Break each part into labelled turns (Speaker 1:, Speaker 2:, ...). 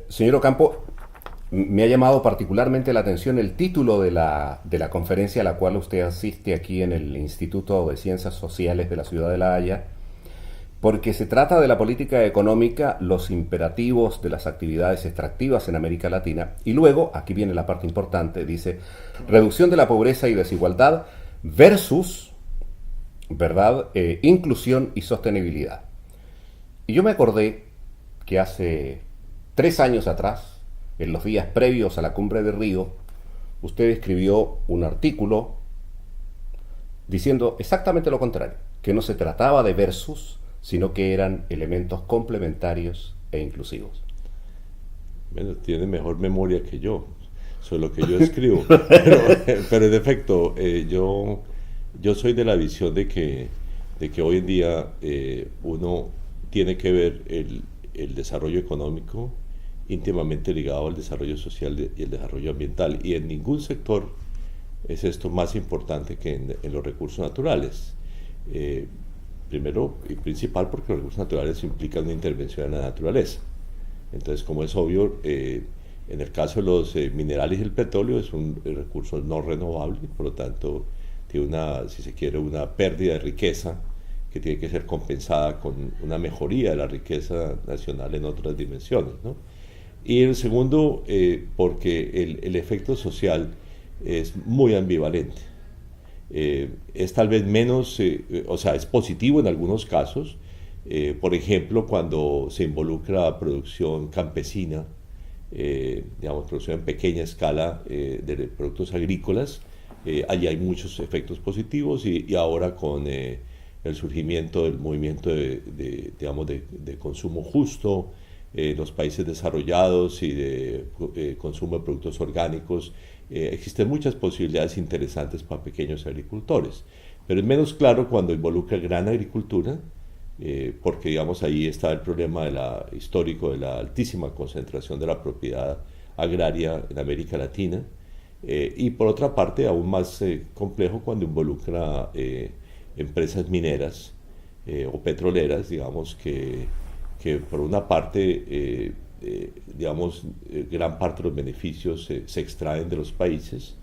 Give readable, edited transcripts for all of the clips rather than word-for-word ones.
Speaker 1: Señor Ocampo, me ha llamado particularmente la atención el título de la conferencia a la cual usted asiste aquí en el Instituto de Ciencias Sociales de la Ciudad de La Haya, porque se trata de la política económica, los imperativos de las actividades extractivas en América Latina, y luego, aquí viene la parte importante, dice, reducción de la pobreza y desigualdad versus, ¿verdad?, inclusión y sostenibilidad. Y yo me acordé que hace 3 años atrás, en los días previos a la cumbre de Río, usted escribió un artículo diciendo exactamente lo contrario, que no se trataba de versus, sino que eran elementos complementarios e inclusivos.
Speaker 2: Bueno, tiene mejor memoria que yo sobre lo que yo escribo, pero en efecto, yo soy de la visión de que hoy en día uno tiene que ver el desarrollo económico íntimamente ligado al desarrollo social y el desarrollo ambiental, y en ningún sector es esto más importante que en los recursos naturales. Eh, Primero y principal porque los recursos naturales implican una intervención en la naturaleza. Entonces, como es obvio, en el caso de los minerales y el petróleo es un recurso no renovable, por lo tanto tiene una, si se quiere, una pérdida de riqueza que tiene que ser compensada con una mejoría de la riqueza nacional en otras dimensiones, ¿no? Y el segundo, porque el efecto social es muy ambivalente. Es tal vez menos, o sea, es positivo en algunos casos, por ejemplo, cuando se involucra producción campesina, digamos, producción en pequeña escala de productos agrícolas, allí hay muchos efectos positivos y ahora con el surgimiento del movimiento digamos, de consumo justo, los países desarrollados y de consumo de productos orgánicos, existen muchas posibilidades interesantes para pequeños agricultores, pero es menos claro cuando involucra gran agricultura, porque digamos ahí está el problema histórico de la altísima concentración de la propiedad agraria en América Latina, y por otra parte aún más complejo cuando involucra empresas mineras o petroleras, digamos que por una parte, digamos, gran parte de los beneficios se extraen de los países,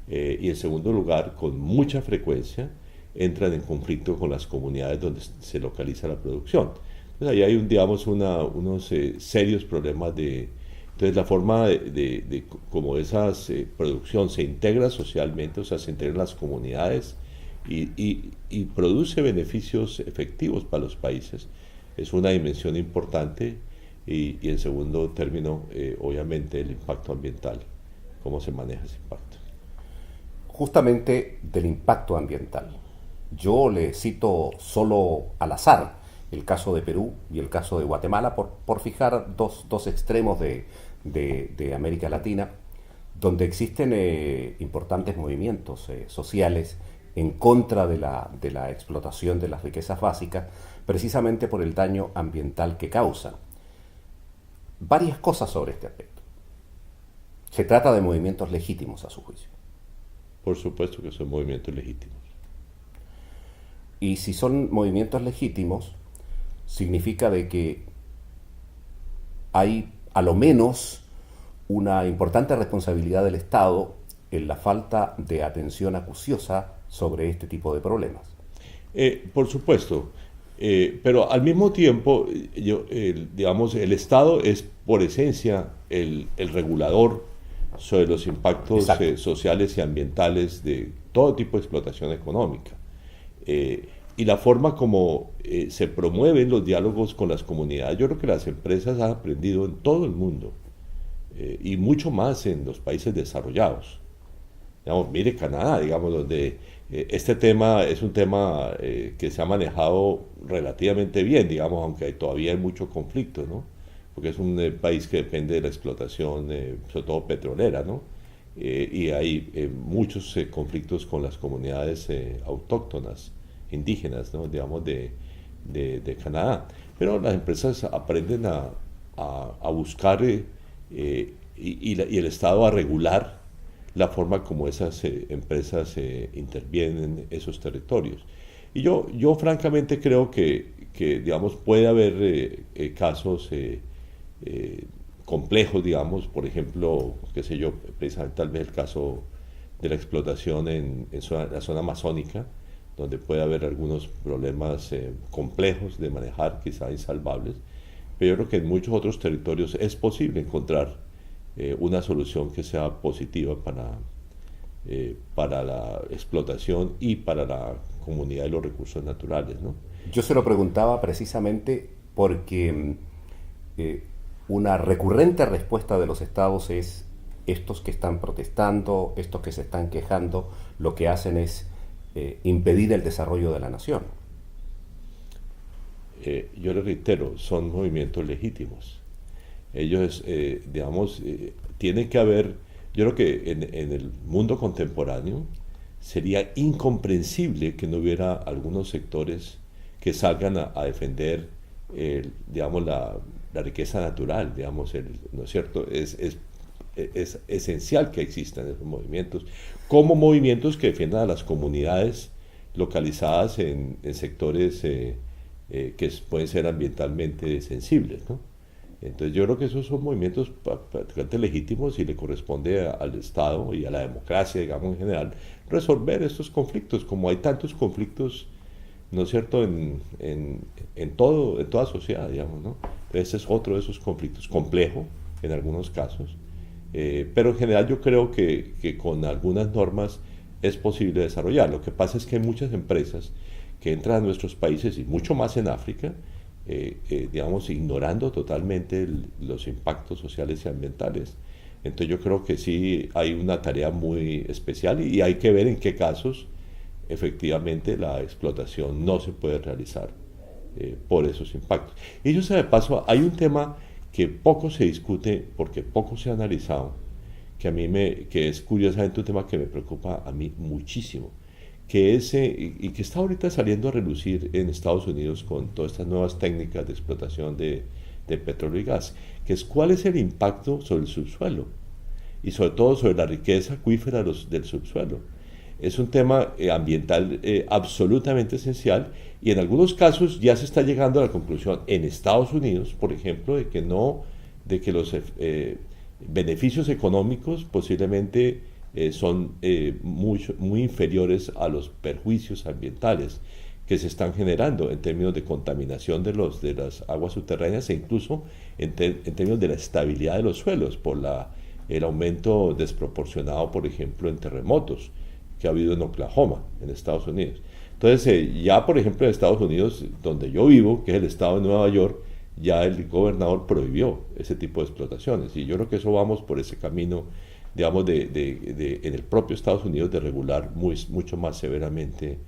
Speaker 2: y en segundo lugar, con mucha frecuencia, entran en conflicto con las comunidades donde se localiza la producción. Entonces ahí hay, digamos, unos serios problemas de... Entonces la forma de cómo esa producción se integra socialmente, o sea, se integra en las comunidades y produce beneficios efectivos para los países, es una dimensión importante, y en segundo término, obviamente, el impacto ambiental, cómo se maneja ese impacto.
Speaker 1: Justamente del impacto ambiental. Yo le cito solo al azar el caso de Perú y el caso de Guatemala por fijar dos extremos de América Latina, donde existen importantes movimientos sociales en contra de la explotación de las riquezas básicas, precisamente por el daño ambiental que causan. Varias cosas sobre este aspecto. Se trata de movimientos legítimos a su juicio.
Speaker 2: Por supuesto que son movimientos legítimos.
Speaker 1: Y si son movimientos legítimos, significa de que hay a lo menos una importante responsabilidad del Estado en la falta de atención acuciosa sobre este tipo de problemas.
Speaker 2: Por supuesto, pero al mismo tiempo, digamos, el Estado es por esencia el regulador sobre los impactos
Speaker 1: Exacto.
Speaker 2: sociales y ambientales de todo tipo de explotación económica. Y la forma como se promueven los diálogos con las comunidades, yo creo que las empresas han aprendido en todo el mundo, y mucho más en los países desarrollados. Digamos, mire Canadá, digamos, donde este tema es un tema que se ha manejado relativamente bien, digamos, aunque todavía hay mucho conflicto, ¿no? Porque es un país que depende de la explotación, sobre todo petrolera, ¿no? Y hay muchos conflictos con las comunidades autóctonas, indígenas, ¿no? Digamos, de Canadá. Pero las empresas aprenden a buscar, y el Estado a regular la forma como esas empresas intervienen en esos territorios. Y yo francamente creo que digamos, puede haber casos complejos, digamos, por ejemplo, qué sé yo, precisamente tal vez el caso de la explotación en la zona amazónica, donde puede haber algunos problemas complejos de manejar, quizá insalvables, pero yo creo que en muchos otros territorios es posible encontrar una solución que sea positiva para la explotación y para la comunidad de los recursos naturales, ¿no?
Speaker 1: Yo se lo preguntaba precisamente porque una recurrente respuesta de los estados es: estos que están protestando, estos que se están quejando, lo que hacen es impedir el desarrollo de la nación.
Speaker 2: Yo le reitero, son movimientos legítimos. Ellos, digamos, tiene que haber, yo creo que en el mundo contemporáneo sería incomprensible que no hubiera algunos sectores que salgan a defender, digamos, la riqueza natural, digamos, ¿no es cierto? Es esencial que existan esos movimientos, como movimientos que defiendan a las comunidades localizadas en sectores que pueden ser ambientalmente sensibles, ¿no? Entonces yo creo que esos son movimientos prácticamente legítimos y le corresponde al Estado y a la democracia, digamos, en general, resolver estos conflictos, como hay tantos conflictos, ¿no es cierto?, en toda sociedad, digamos, ¿no? Ese es otro de esos conflictos, complejo en algunos casos, pero en general yo creo que con algunas normas es posible desarrollar. Lo que pasa es que hay muchas empresas que entran a nuestros países, y mucho más en África, digamos, ignorando totalmente los impactos sociales y ambientales. Entonces yo creo que sí hay una tarea muy especial y hay que ver en qué casos efectivamente la explotación no se puede realizar por esos impactos. Y yo sé de paso, hay un tema que poco se discute porque poco se ha analizado, que es curiosamente un tema que me preocupa a mí muchísimo, que es, y que está ahorita saliendo a relucir en Estados Unidos con todas estas nuevas técnicas de explotación de petróleo y gas, que es cuál es el impacto sobre el subsuelo y sobre todo sobre la riqueza acuífera del subsuelo. Es un tema ambiental absolutamente esencial y en algunos casos ya se está llegando a la conclusión en Estados Unidos, por ejemplo, de que los beneficios económicos posiblemente son muy inferiores a los perjuicios ambientales que se están generando en términos de contaminación de las aguas subterráneas e incluso en términos de la estabilidad de los suelos por el aumento desproporcionado, por ejemplo, en terremotos que ha habido en Oklahoma, en Estados Unidos. Entonces, ya por ejemplo en Estados Unidos, donde yo vivo, que es el estado de Nueva York, ya el gobernador prohibió ese tipo de explotaciones. Y yo creo que eso vamos por ese camino, digamos, en el propio Estados Unidos de regular mucho más severamente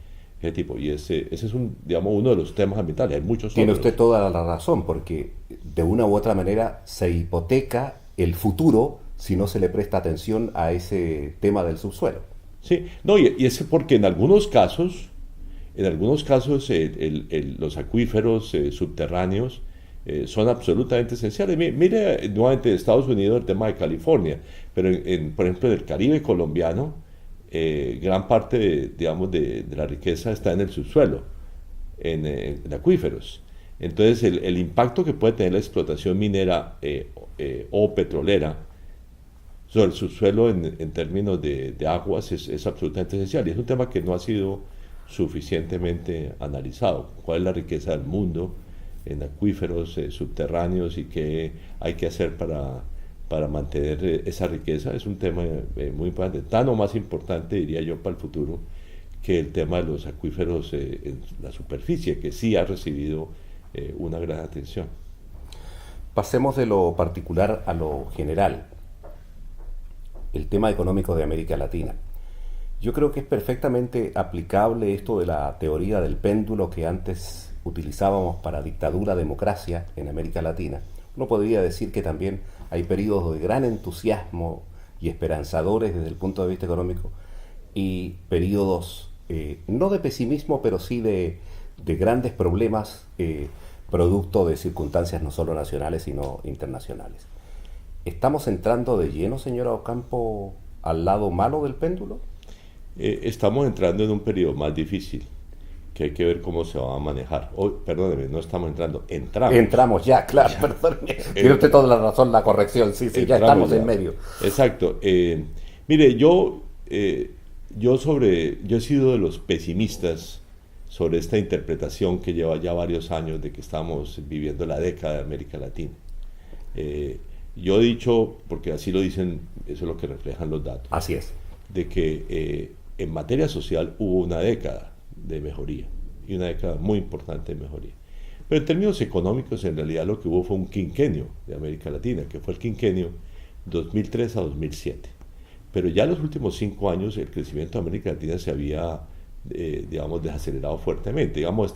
Speaker 2: ese tipo. Y ese es digamos, uno de los temas ambientales. Hay muchos
Speaker 1: Tiene
Speaker 2: otros.
Speaker 1: usted toda la razón, porque de una u otra manera se hipoteca el futuro si no se le presta atención a ese tema del subsuelo.
Speaker 2: Sí, no, y es porque en algunos casos los acuíferos subterráneos son absolutamente esenciales. Mire nuevamente Estados Unidos el tema de California, pero por ejemplo en el Caribe colombiano, gran parte digamos, de la riqueza está en el subsuelo, en acuíferos. Entonces el impacto que puede tener la explotación minera o petrolera sobre el subsuelo en términos de aguas es absolutamente esencial. Y es un tema que no ha sido suficientemente analizado. ¿Cuál es la riqueza del mundo en acuíferos subterráneos y qué hay que hacer para mantener esa riqueza? Es un tema muy importante, tan o más importante, diría yo, para el futuro, que el tema de los acuíferos en la superficie, que sí ha recibido una gran atención.
Speaker 1: Pasemos de lo particular a lo general. El tema económico de América Latina. Yo creo que es perfectamente aplicable esto de la teoría del péndulo que antes utilizábamos para dictadura, democracia en América Latina. Uno podría decir que también hay periodos de gran entusiasmo y esperanzadores desde el punto de vista económico y periodos no de pesimismo, pero sí de grandes problemas producto de circunstancias no solo nacionales sino internacionales. ¿Estamos entrando de lleno, señora Ocampo, al lado malo del péndulo?
Speaker 2: Estamos entrando en un periodo más difícil. que hay que ver cómo se va a manejar. Hoy, perdóneme, no estamos entrando, entramos.
Speaker 1: Entramos ya, claro, perdón. Tiene usted toda la razón, la corrección, sí, ya estamos en medio.
Speaker 2: Exacto. Mire, yo he sido de los pesimistas sobre esta interpretación que lleva ya varios años de que estamos viviendo la década de América Latina. Yo he dicho, porque así lo dicen, eso es lo que reflejan los datos.
Speaker 1: Así es.
Speaker 2: De que en materia social hubo una década de mejoría, y una década muy importante de mejoría. Pero en términos económicos, en realidad lo que hubo fue un quinquenio de América Latina, que fue el quinquenio 2003 a 2007. Pero ya en los últimos 5 años el crecimiento de América Latina se había, digamos, desacelerado fuertemente. Digamos,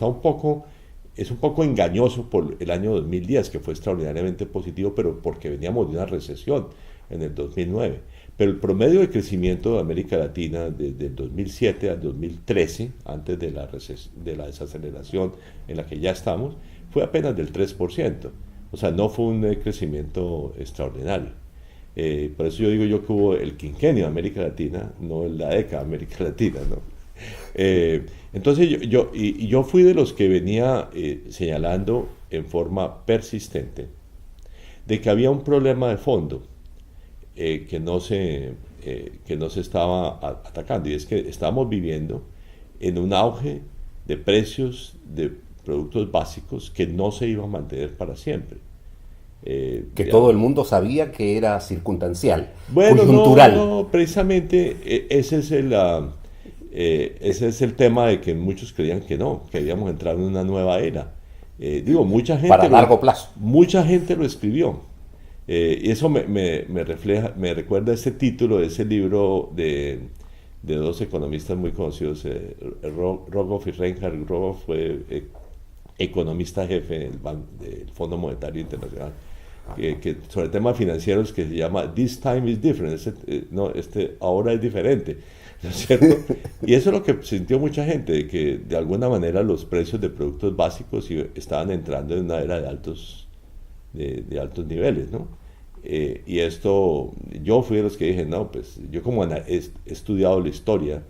Speaker 2: es un poco engañoso por el año 2010, que fue extraordinariamente positivo, pero porque veníamos de una recesión en el 2009. Pero el promedio de crecimiento de América Latina desde el 2007 al 2013, antes de la desaceleración en la que ya estamos, fue apenas del 3%. O sea, no fue un crecimiento extraordinario. Por eso yo digo yo que hubo el quinquenio de América Latina, no la década de América Latina, ¿no? Entonces yo fui de los que venía señalando en forma persistente de que había un problema de fondo que no se estaba atacando, y es que estamos viviendo en un auge de precios de productos básicos que no se iba a mantener para siempre.
Speaker 1: Que todo el mundo sabía que era circunstancial,
Speaker 2: bueno,
Speaker 1: coyuntural.
Speaker 2: No, precisamente ese es el tema de que muchos creían que no, que habíamos entrado en una nueva era. Mucha gente
Speaker 1: para largo plazo.
Speaker 2: Mucha gente lo escribió. Y eso me recuerda ese título de ese libro de dos economistas muy conocidos, Rogoff y Reinhard. Rogoff fue economista jefe del Fondo Monetario Internacional, que sobre temas financieros, que se llama This Time is Different, ahora es diferente, ¿no es cierto? Y eso es lo que sintió mucha gente, de que de alguna manera los precios de productos básicos estaban entrando en una era de altos niveles, ¿no? Y esto, yo fui de los que dije, no, pues yo como he estudiado la historia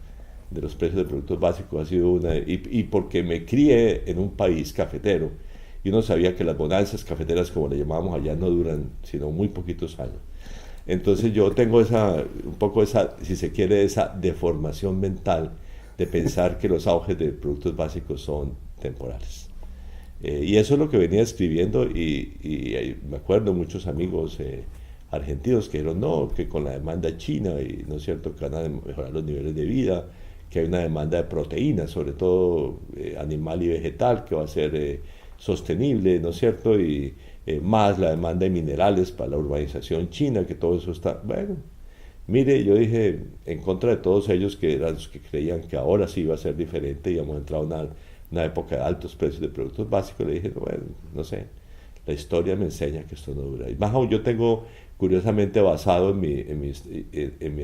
Speaker 2: de los precios de productos básicos, ha sido y porque me crié en un país cafetero, y uno sabía que las bonanzas cafeteras, como le llamábamos allá, no duran sino muy poquitos años. Entonces yo tengo un poco si se quiere, esa deformación mental de pensar que los auges de productos básicos son temporales. Y eso es lo que venía escribiendo, y me acuerdo muchos amigos argentinos que dijeron, no, que con la demanda china, y no es cierto, que van a mejorar los niveles de vida, que hay una demanda de proteínas, sobre todo animal y vegetal, que va a ser sostenible, ¿no es cierto? Y más la demanda de minerales para la urbanización china, que todo eso está, bueno, mire, yo dije, en contra de todos ellos, que eran los que creían que ahora sí iba a ser diferente, y hemos entrado en una época de altos precios de productos básicos, le dije, bueno, no sé, la historia me enseña que esto no dura. Y más aún, yo tengo, curiosamente, basado en mis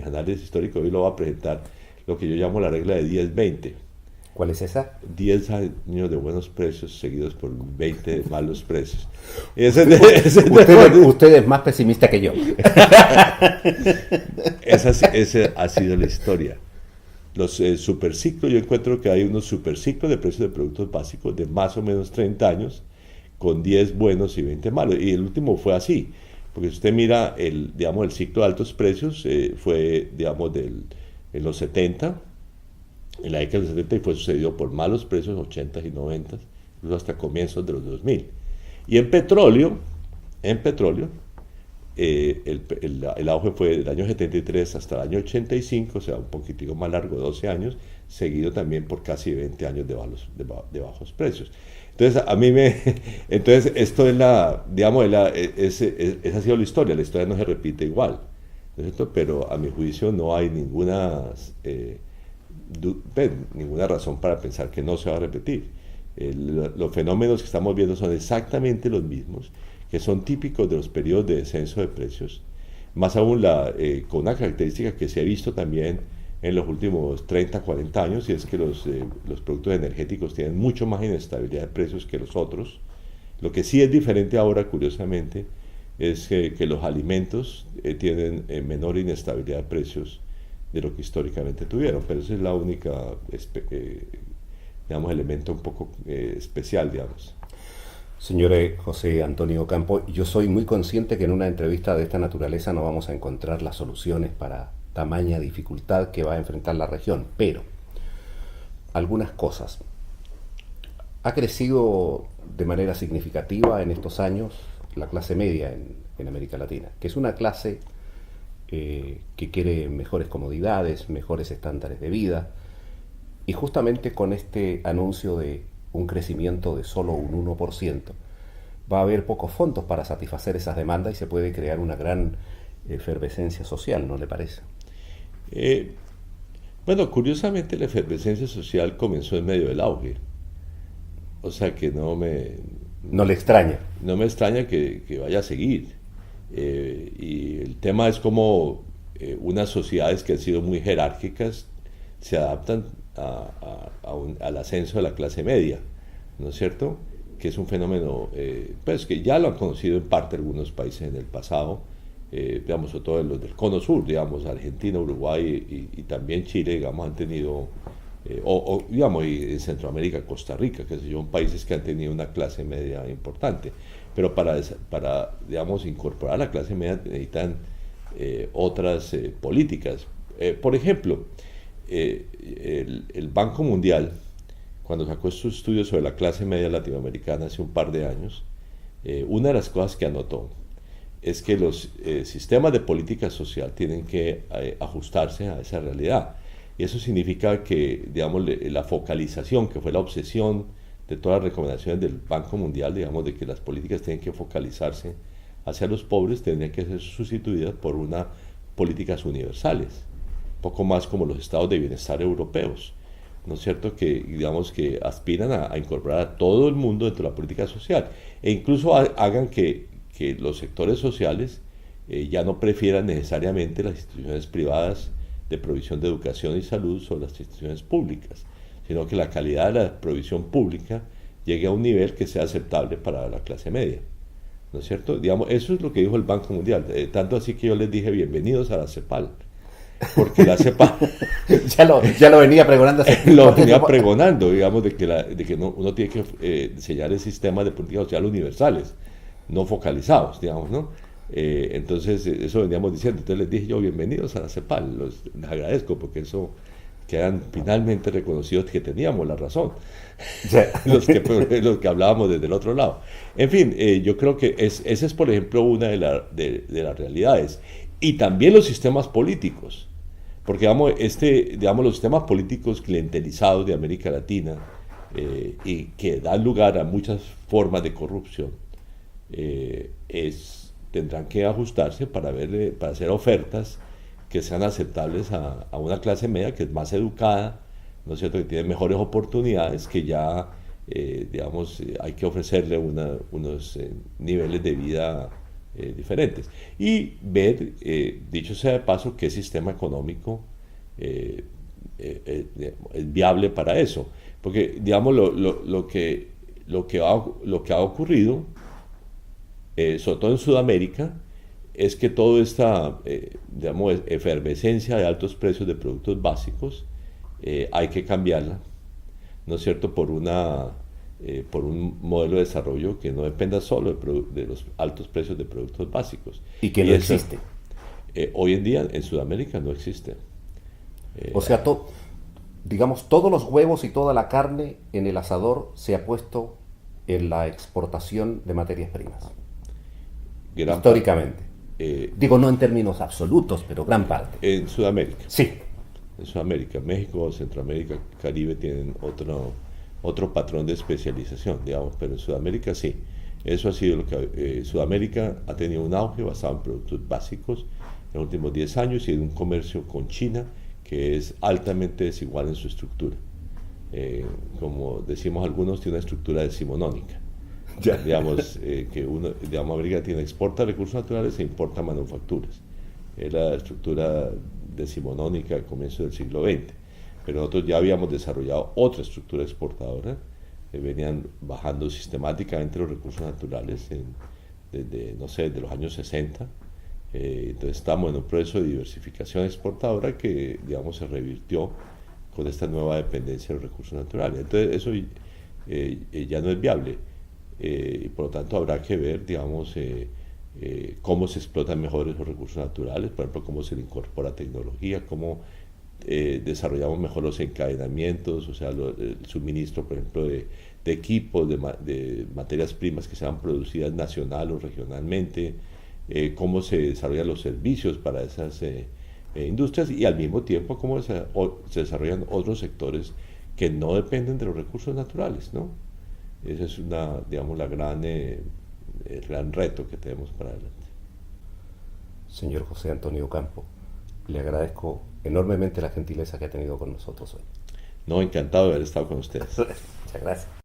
Speaker 2: análisis históricos, hoy lo voy a presentar, lo que yo llamo la regla de 10-20.
Speaker 1: ¿Cuál es esa?
Speaker 2: 10 años de buenos precios seguidos por 20 de malos precios.
Speaker 1: Usted es más pesimista que yo.
Speaker 2: Esa ha sido la historia. Los superciclos, yo encuentro que hay unos superciclos de precios de productos básicos de más o menos 30 años, con 10 buenos y 20 malos. Y el último fue así, porque si usted mira el ciclo de altos precios, fue, en los 70, en la década de los 70, y fue sucedido por malos precios 80 y 90, incluso hasta comienzos de los 2000. Y en petróleo, el auge fue del año 73 hasta el año 85, o sea, un poquitico más largo, 12 años, seguido también por casi 20 años de bajos precios. Entonces, entonces esto es esa ha sido la historia no se repite igual, ¿no es cierto? Pero a mi juicio no hay ninguna razón para pensar que no se va a repetir. Los fenómenos que estamos viendo son exactamente los mismos, que son típicos de los periodos de descenso de precios, más aún con una característica que se ha visto también en los últimos 30, 40 años, y es que los productos energéticos tienen mucho más inestabilidad de precios que los otros. Lo que sí es diferente ahora, curiosamente, es que los alimentos tienen menor inestabilidad de precios de lo que históricamente tuvieron, pero esa es la única digamos, elemento un poco especial, digamos.
Speaker 1: Señor José Antonio Campo, yo soy muy consciente que en una entrevista de esta naturaleza no vamos a encontrar las soluciones para tamaña dificultad que va a enfrentar la región, pero algunas cosas. Ha crecido de manera significativa en estos años la clase media en América Latina, que es una clase que quiere mejores comodidades, mejores estándares de vida, y justamente con este anuncio de un crecimiento de solo un 1%, va a haber pocos fondos para satisfacer esas demandas y se puede crear una gran efervescencia social, ¿no le parece?
Speaker 2: Bueno, curiosamente la efervescencia social comenzó en medio del auge, o sea que
Speaker 1: No le extraña.
Speaker 2: no me extraña que vaya a seguir. Y el tema es como unas sociedades que han sido muy jerárquicas se adaptan al ascenso de la clase media, ¿no es cierto? Que es un fenómeno pues que ya lo han conocido en parte algunos países en el pasado, digamos, sobre todo los del cono sur, digamos, Argentina, Uruguay y también Chile, digamos, han tenido, digamos, y en Centroamérica, Costa Rica, que son países que han tenido una clase media importante. Pero para digamos, incorporar a la clase media necesitan otras políticas. Por ejemplo, el Banco Mundial, cuando sacó su estudio sobre la clase media latinoamericana hace un par de años, una de las cosas que anotó es que los sistemas de política social tienen que ajustarse a esa realidad. Y eso significa que, digamos, la focalización, que fue la obsesión de todas las recomendaciones del Banco Mundial, digamos, de que las políticas tienen que focalizarse hacia los pobres, tendrían que ser sustituidas por unas políticas universales, poco más como los estados de bienestar europeos, ¿no es cierto?, que digamos que aspiran a incorporar a todo el mundo dentro de la política social e incluso hagan que los sectores sociales ya no prefieran necesariamente las instituciones privadas de provisión de educación y salud sobre las instituciones públicas, sino que la calidad de la provisión pública llegue a un nivel que sea aceptable para la clase media, ¿no es cierto? Digamos, eso es lo que dijo el Banco Mundial, tanto así que yo les dije bienvenidos a la CEPAL, porque la CEPAL
Speaker 1: ya lo venía pregonando.
Speaker 2: lo venía pregonando, digamos, de que uno tiene que diseñar sistemas de política social universales, no focalizados, digamos, ¿no? Entonces, eso veníamos diciendo. Entonces les dije yo, bienvenidos a la CEPAL, les agradezco porque eso quedan finalmente reconocidos que teníamos la razón, los que hablábamos desde el otro lado. En fin, yo creo que esa es, por ejemplo, una de las realidades. Y también los sistemas políticos, porque digamos, los sistemas políticos clientelizados de América Latina y que dan lugar a muchas formas de corrupción, tendrán que ajustarse para hacer ofertas que sean aceptables a una clase media que es más educada, ¿no es cierto?, que tiene mejores oportunidades, que ya, digamos, hay que ofrecerle unos niveles de vida diferentes. Y ver, dicho sea de paso, qué sistema económico es viable para eso. Porque, digamos, lo que ha ocurrido, sobre todo en Sudamérica, es que toda esta, digamos, efervescencia de altos precios de productos básicos hay que cambiarla, ¿no es cierto?, por un modelo de desarrollo que no dependa solo de los altos precios de productos básicos.
Speaker 1: Y que no existe.
Speaker 2: Hoy en día en Sudamérica no existe.
Speaker 1: O sea, digamos, todos los huevos y toda la carne en el asador se ha puesto en la exportación de materias primas. Históricamente. Digo, no en términos absolutos, pero gran parte.
Speaker 2: En Sudamérica.
Speaker 1: Sí.
Speaker 2: En Sudamérica, México, Centroamérica, Caribe tienen otro patrón de especialización, digamos, pero en Sudamérica sí. Eso ha sido lo que Sudamérica ha tenido un auge basado en productos básicos en los últimos 10 años y en un comercio con China que es altamente desigual en su estructura. Como decimos algunos, tiene una estructura decimonónica. Digamos, digamos, América Latina exporta recursos naturales e importa manufacturas. Es la estructura decimonónica al comienzo del siglo XX. Pero nosotros ya habíamos desarrollado otra estructura exportadora, venían bajando sistemáticamente los recursos naturales desde, no sé, desde los años 60. Entonces estamos en un proceso de diversificación exportadora que, digamos, se revirtió con esta nueva dependencia de los recursos naturales. Entonces eso ya no es viable, y por lo tanto habrá que ver, digamos, cómo se explotan mejor esos recursos naturales, por ejemplo, cómo se le incorpora tecnología, cómo desarrollamos mejor los encadenamientos, o sea, el suministro, por ejemplo, de equipos, de materias primas que sean producidas nacional o regionalmente, cómo se desarrollan los servicios para esas industrias, y al mismo tiempo cómo se desarrollan otros sectores que no dependen de los recursos naturales, ¿no? Ese es digamos, el gran reto que tenemos para adelante.
Speaker 1: Señor José Antonio Campo, le agradezco enormemente la gentileza que ha tenido con nosotros hoy.
Speaker 2: No, encantado de haber estado con ustedes.
Speaker 1: Muchas gracias.